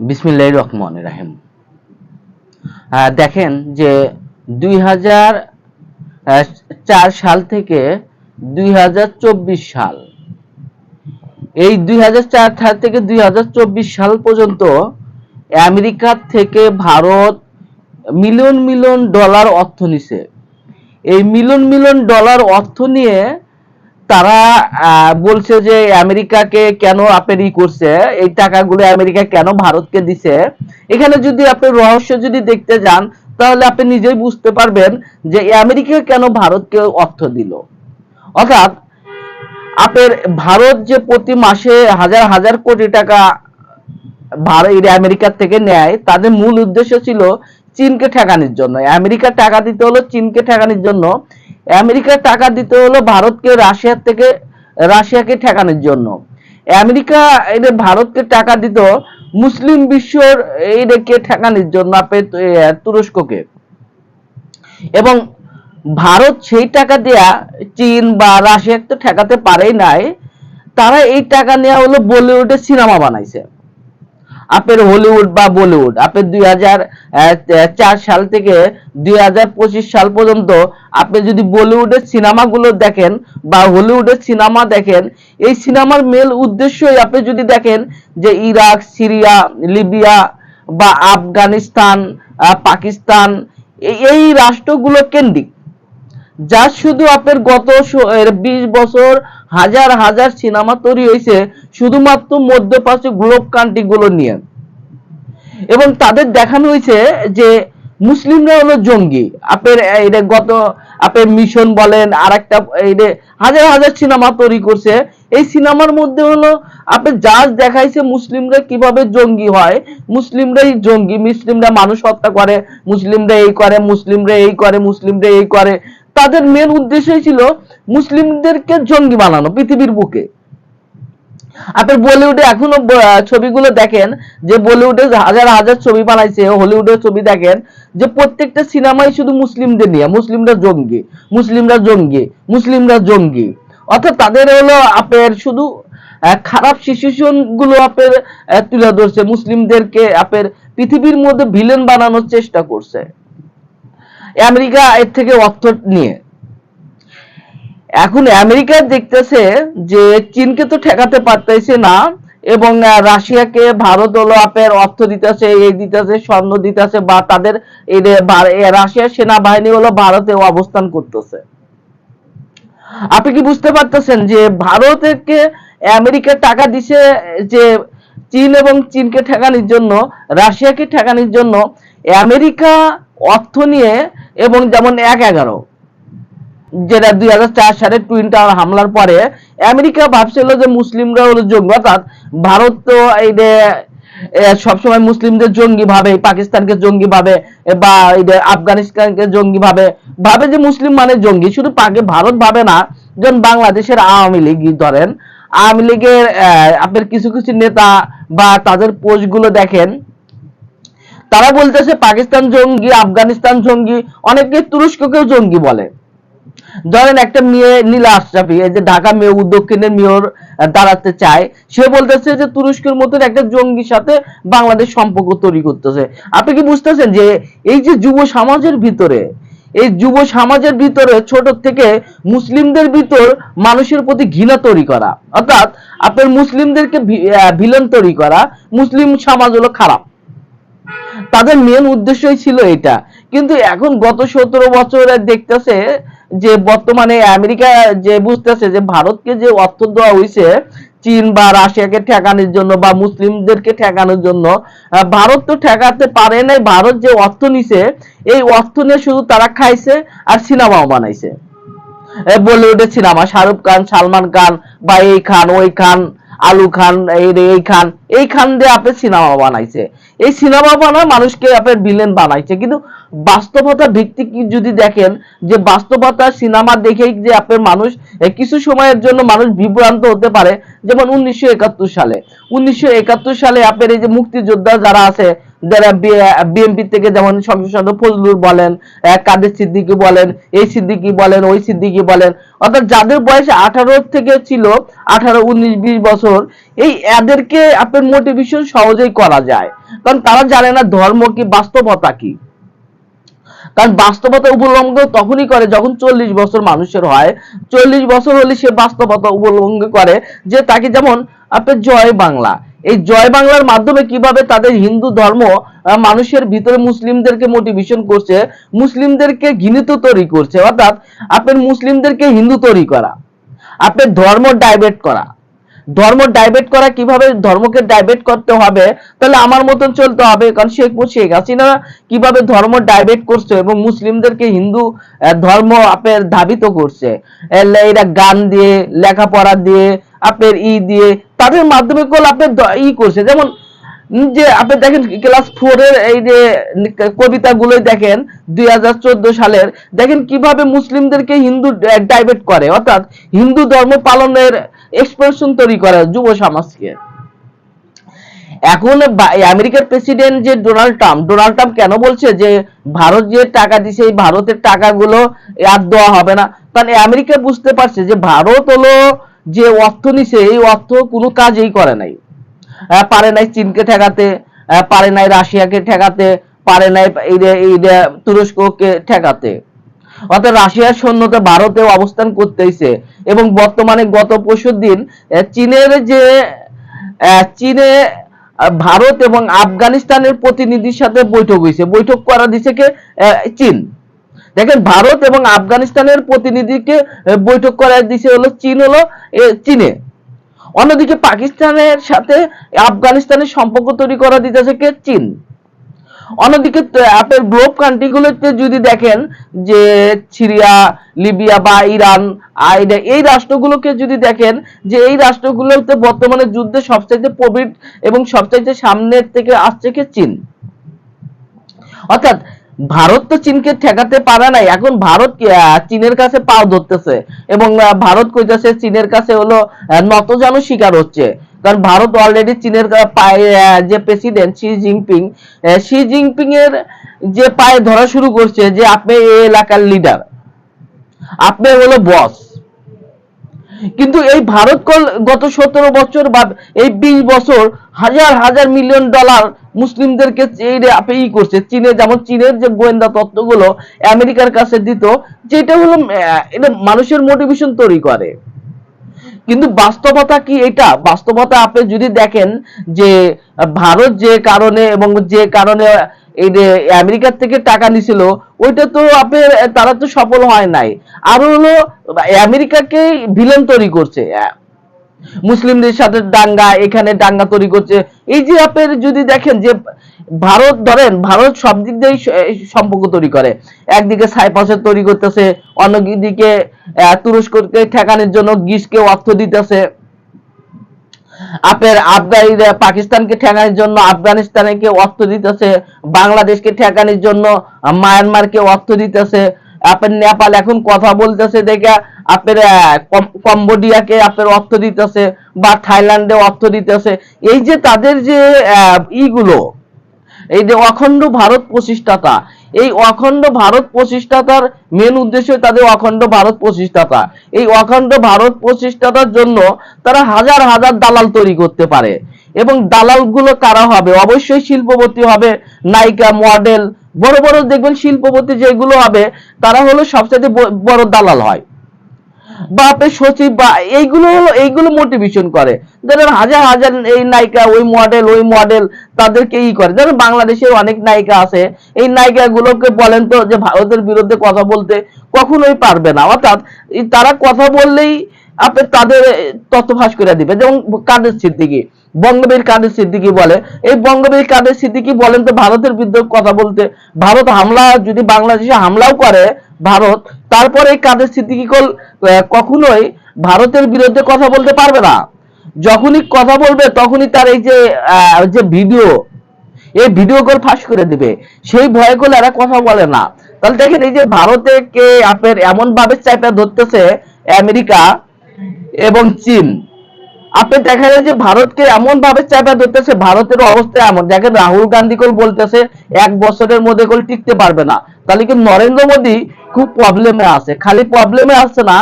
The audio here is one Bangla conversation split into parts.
বিসমিল্লাহির রহমানির রহিম। দেখেন যে 2004 সাল থেকে 2024 সাল, এই 2004 সাল থেকে 2024 সাল পর্যন্ত আমেরিকা থেকে ভারত মিলিয়ন মিলিয়ন ডলার অর্থ নিছে। এই মিলিয়ন মিলিয়ন ডলার অর্থ নিয়ে তারা বলছে যে আমেরিকাকে কেন আপনি করছে, এই টাকাগুলো আমেরিকা কেন ভারতকে দিছে। এখানে যদি আপনি রহস্য যদি দেখতে যান তাহলে আপনি নিজেই বুঝতে পারবেন যে আমেরিকা কেন ভারতকে অর্থ দিল। অর্থাৎ আপনার ভারত যে প্রতি মাসে হাজার হাজার কোটি টাকা আমেরিকা থেকে নেয়, তাদের মূল উদ্দেশ্য ছিল চীনকে ঠেকানোর জন্য। আমেরিকা টাকা দিতে হলো চীনকে ঠেকানোর জন্য, আমেরিকা টাকা দিতে হলো ভারতকে রাশিয়াকে ঠেকানোর জন্য। আমেরিকা ভারতকে টাকা দিত মুসলিম বিশ্বর এইটাকে ঠেকানোর জন্য, তুরস্ককে। এবং ভারত সেই টাকা দেয়া চীন বা রাশিয়াকে তো ঠেকাতে পারেই নাই, তারা এই টাকা নেওয়া হলো বলিউডে সিনেমা বানাইছে। আপনার হলিউড বা বলিউড আপনার 2004 সাল থেকে 2025 সাল পর্যন্ত আপনি যদি বলিউডের সিনেমাগুলো দেখেন বা হলিউডের সিনেমা দেখেন, এই সিনেমার মেল উদ্দেশ্যই আপনি যদি দেখেন যে ইরাক, সিরিয়া, লিবিয়া বা আফগানিস্তান, পাকিস্তান, এই রাষ্ট্রগুলো কেন্দ্রিক, যা শুধু আপনার গত 20 বছর হাজার হাজার সিনেমা তৈরি হয়েছে শুধুমাত্র মধ্যপ্রাচ্য গ্লোব কান্ট্রি গুলো নিয়ে। এবং তাদের দেখানো হয়েছে যে মুসলিমরা হলো জঙ্গি। আপনার গত আপনার মিশন বলেন আর একটা হাজার হাজার সিনেমা তৈরি করছে। এই সিনেমার মধ্যে হলো আপনার জাজ দেখাইছে মুসলিমরা কিভাবে জঙ্গি হয়, মুসলিমরাই জঙ্গি, মুসলিমরা মানুষ হত্যা করে, মুসলিমরা এই করে, মুসলিমরা এই করে, মুসলিমরা এই করে। তাদের মেন উদ্দেশ্যই ছিল মুসলিমদেরকে জঙ্গি বানানো পৃথিবীর বুকে। আপনার বলিউডে এখনো ছবিগুলো দেখেন যে বলিউডে হাজার হাজার ছবি বানাইছে, হলিউডের ছবি দেখেন যে প্রত্যেকটা সিনেমাই শুধু মুসলিমদের নিয়ে, মুসলিমরা জঙ্গি, মুসলিমরা জঙ্গি, মুসলিমরা জঙ্গি। অর্থাৎ তাদের হলো আপনার শুধু খারাপ সিচুয়েশন গুলো আপনার তুলে ধরছে, মুসলিমদেরকে আপনার পৃথিবীর মধ্যে ভিলেন বানানোর চেষ্টা করছে আমেরিকা এর থেকে অর্থ নিয়ে। এখন আমেরিকা দেখতেছে যে চীনকে তো ঠেকাতে পারতেছে না, এবং রাশিয়াকে ভারত হলো আপনার অর্থ দিতেছে, এই দিতেছে, স্বর্ণ দিতেছে, বা তাদের রাশিয়ার সেনাবাহিনী হলো ভারতে অবস্থান করতেছে। আপনি কি বুঝতে পারতেছেন যে ভারতকে আমেরিকা টাকা দিছে যে চীন এবং চীনকে ঠেকানোর জন্য, রাশিয়াকে ঠেকানোর জন্য। আমেরিকা অর্থ নিয়ে, এবং যেমন 1/11 যেটা 2004 সালে টুইন টাওয়ার হামলার পরে আমেরিকা ভাবছিল যে মুসলিমরা হলো জঙ্গি। অর্থাৎ ভারত তো এই যে সবসময় মুসলিমদের জঙ্গি ভাবে, পাকিস্তানকে জঙ্গি ভাবে, বা আফগানিস্তানকে জঙ্গি ভাবে, ভাবে যে মুসলিম মানে জঙ্গি। শুধু ভারত ভাবে না, যেমন বাংলাদেশের আওয়ামী লীগ ধরেন, আওয়ামী লীগের আপনার কিছু কিছু নেতা বা তাদের পোস্ট গুলো দেখেন, তারা বলতেছে পাকিস্তান জঙ্গি, আফগানিস্তান জঙ্গি, অনেকে তুরস্ককেও জঙ্গি বলে। ধরেন একটা মেয়ে নীলা আশরাফি, এই যে ঢাকা মেয়র, দক্ষিণের মেয়র দাঁড়াতে চায়, সে বলতেছে যে তুরস্কের মতন একটা জঙ্গির সাথে বাংলাদেশ সম্পর্ক তৈরি করতেছে। আপনি কি বুঝতেছেন যে এই যে যুব সমাজের ভিতরে, এই যুব সমাজের ভিতরে ছোট থেকে মুসলিমদের ভিতর মানুষের প্রতি ঘৃণা তৈরি করা, অর্থাৎ আপনার মুসলিমদেরকে ভিলেন তৈরি করা, মুসলিম সমাজ হলো খারাপ, তাদের মেন উদ্দেশ্যই ছিল এটা। কিন্তু এখন গত 17 বছরে দেখতেছে যে বর্তমানে আমেরিকা যে বুঝতেছে যে ভারতকে যে অর্থ দেওয়া হয়েছে চীন বা রাশিয়াকে ঠেকানোর জন্য বা মুসলিমদেরকে ঠেকানোর জন্য, ভারত তো ঠেকাতে পারে নাই। ভারত যে অর্থ নিছে, এই অর্থ নিয়ে শুধু তারা খাইছে আর সিনেমাও বানাইছে। বলিউডের সিনেমা, শাহরুখ খান, সালমান খান, বা এই খান, ওই খান, আলু খান, এই খান দিয়ে আপনার সিনেমা বানাইছে। এই সিনেমা বানায় মানুষকে আপনার ভিলেন বানাইছে। কিন্তু বাস্তবতা ভিত্তিক যদি দেখেন, যে বাস্তবতা সিনেমা দেখেই যে আপনার মানুষ কিছু সময়ের জন্য মানুষ বিভ্রান্ত হতে পারে। যেমন 1971 সালে আপনার এই যে মুক্তিযোদ্ধা যারা আছে, যারা বিএনপি থেকে যেমন সংসদ সদস্য ফজলুর বলেন, কাদের সিদ্দিকী বলেন, এই সিদ্দিকী বলেন, ওই সিদ্দিকী বলেন, অর্থাৎ যাদের বয়স 18 থেকে ছিল 18, 19, 20 বছর, এই এদেরকে আপনার মোটিভেশন সহজেই করা যায়, কারণ তারা জানে না ধর্ম কি, বাস্তবতা কি। কারণ বাস্তবতা উপলব্ধ তখনই করে যখন 40 বছর মানুষের হয়। 40 বছর হলে সে বাস্তবতা উপলব্ধ করে যে তাকে, যেমন আপনার জয় বাংলা, এই জয় বাংলার মাধ্যমে কিভাবে তাদের হিন্দু ধর্ম মানুষের ভিতরে মুসলিমদেরকে মোটিভেশন করছে, মুসলিমদেরকে ঘৃণিত তৈরি করছে, অর্থাৎ আপনার মুসলিমদেরকে হিন্দু তৈরি করা, আপনার ধর্ম ডাইভার্ট করা। ধর্ম ডাইভার্ট করা কিভাবে, ধর্মকে ডাইভার্ট করতে হবে, তাহলে আমার মতন চলতে হবে। কারণ শেখ হাসিনা কিভাবে ধর্ম ডাইভার্ট করছে এবং মুসলিমদেরকে হিন্দু ধর্ম আপনার ধাবিত করছে, এরা গান দিয়ে, লেখাপড়া দিয়ে, আপনার দিয়ে, তাদের মাধ্যমে কল আপনার করছে। যেমন যে আপনি দেখেন ক্লাস 4 এর এই যে কবিতাগুলোই দেখেন 2014 সালের, দেখেন কিভাবে মুসলিমদেরকে হিন্দু ডাইভার্ট করে, অর্থাৎ হিন্দু ধর্ম পালনের এক্সপ্রেশন তৈরি করে যুব সমাজকে। এখন আমেরিকার প্রেসিডেন্ট যে ডোনাল্ড ট্রাম্প কেন বলছে যে ভারত যে টাকা দিছে এই ভারতের টাকাগুলো আর দেওয়া হবে না, কারণ আমেরিকা বুঝতে পারছে যে ভারত হলো যে অর্থ নিছে, এই অর্থ কোনো কাজেই করে নাই, পারে নাই চীনকে ঠেকাতে, পারে নাই রাশিয়াকে ঠেকাতে, পারে নাই এই তুরস্ককে ঠেকাতে। অর্থাৎ রাশিয়ার সৈন্যতা ভারতে অবস্থান করতেইছে এবং বর্তমানে গত পরশুদিন চীনের যে চীনে ভারত এবং আফগানিস্তানের প্রতিনিধির সাথে বৈঠক হয়েছে, বৈঠক করা দিছে কে, চীন। দেখেন ভারত এবং আফগানিস্তানের প্রতিনিধিকে বৈঠক করা দিছে হলো চীন, হলো চীনে। অন্যদিকে পাকিস্তানের সাথে আফগানিস্তানের সম্পর্ক তৈরি করা দিতেছে কে, চীন। অন্যদিকে আপনার গ্লোব কান্ট্রিগুলোতে যদি দেখেন যে সিরিয়া, লিবিয়া বা ইরান, এই রাষ্ট্রগুলোকে যদি দেখেন যে এই রাষ্ট্রগুলোতে বর্তমানে যুদ্ধে সবচাইতে প্রবীণ এবং সবচাইতে সামনের থেকে আসছে কে, চীন। অর্থাৎ ভারত তো চীনকে ঠেকাতে পারে নাই, এখন ভারত চীনের কাছে পাও ধরতেছে এবং ভারত কইতাছে চীনের কাছে হলো নতজানু শিকার হচ্ছে। কারণ ভারত অলরেডি চীনের পায়ে যে প্রেসিডেন্ট শি জিনপিং এর যে পায়ে ধরা শুরু করছে যে আপনি এই এলাকার লিডার, আপনি হলো বস। কিন্তু এই ভারত গত 17 বছর বা এই 20 বছর হাজার হাজার মিলিয়ন ডলার মুসলিমদেরকে ই করছে। চীনে যেমন চীনের যে গোয়েন্দা তত্ত্বগুলো আমেরিকার কাছে দিত, যেটা হলো এটা মানুষের মোটিভেশন তৈরি করে। কিন্তু বাস্তবতা কি, এটা বাস্তবতা আপনি যদি দেখেন যে ভারত যে কারণে এবং যে কারণে এই যে আমেরিকার থেকে টাকা নিছিল, ওইটা তো আপনার তারা তো সফল হয় নাই, আরো হলো আমেরিকাকে ভিলেন তৈরি করছে, মুসলিমদের সাথে দাঙ্গা, এখানে দাঙ্গা তৈরি করছে। এই যে আপনার যদি দেখেন যে ভারত ধরেন, ভারত সব দিক দিয়েই সম্পর্ক তৈরি করে, একদিকে সাইপ্রাসের তৈরি করতেছে, অন্যদিকে তুরস্ককে ঠেকানোর জন্য গ্রিসকে অর্থ দিতেছে, আপনার পাকিস্তানকে ঠেকানোর জন্য আফগানিস্তানকে অর্থ দিতেছে, বাংলাদেশকে ঠেকানোর জন্য মায়ানমারকে অর্থ দিতেছে, আপনার নেপাল এখন কথা বলতেছে দেখে আপনার কম্বোডিয়াকে আপনার অর্থ দিতেছে বা থাইল্যান্ডে অর্থ দিতেছে। এই যে তাদের যে ইগুলো, এই যে অখণ্ড ভারত প্রতিষ্ঠাতা, এই অখণ্ড ভারত প্রতিষ্ঠাতার মেন উদ্দেশ্য তাদের অখণ্ড ভারত প্রতিষ্ঠাতা। এই অখণ্ড ভারত প্রতিষ্ঠাতার জন্য তারা হাজার হাজার দালাল তৈরি করতে পারে এবং দালালগুলো কারা হবে, অবশ্যই শিল্পপতি হবে, নায়িকা, মডেল, বড় বড় দেখবেন শিল্পপতি যেগুলো হবে তারা হলো সবচেয়ে বড় দালাল হয়, বা আপনার সচিব, বা এইগুলো মোটিভেশন করে। ধরেন হাজার হাজার এই নায়িকা, ওই মডেল তাদেরকে করে। ধরেন বাংলাদেশে অনেক নায়িকা আছে, এই নায়িকা গুলোকে বলেন তো যে ভারতের বিরুদ্ধে কথা বলতে, কখনোই পারবে না। অর্থাৎ তারা কথা বললেই আপনি তাদের তথ্য ফাঁস করে দিবে। যেমন কাদের সিদ্দিকী, বঙ্গবীর কাদের সিদ্দিকী বলে, এই বঙ্গবীর কাদের সিদ্দিকী বলেন তো ভারতের বিরুদ্ধে কথা বলতে, ভারত হামলা যদি বাংলাদেশে হামলাও করে ভারত, তারপরে এই কাদের সিদ্দিকী কখনোই ভারতের বিরুদ্ধে কথা বলতে পারবে না। যখনই কথা বলবে তখনই তার এই যে ভিডিও, এই ভিডিও কল ফাঁস করে দিবে, সেই ভয় করলে এরা কথা বলে না। তাহলে দেখেন এই যে ভারতে কে আপনার এমন ভাবে চাপা ধরতেছে আমেরিকা এবং চীন, আপনি দেখা যায় যে ভারতকে এমন ভাবে চাপা ধরতেছে, ভারতের অবস্থা এমন, দেখেন রাহুল গান্ধী কল বলতেছে 1 বছরের মধ্যে কল টিকতে পারবে না, তাহলে কি নরেন্দ্র মোদী খুব প্রবলেমে আছে। খালি প্রবলেমে আছে না,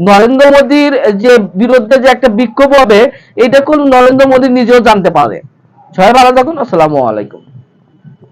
নরেন্দ্র মোদীর যে বিরুদ্ধে যে একটা বিক্ষোভ হবে, এটা কোন নরেন্দ্র মোদী নিজেও জানতে পারে। সবাই ভালো থাকুন, আসসালামু আলাইকুম।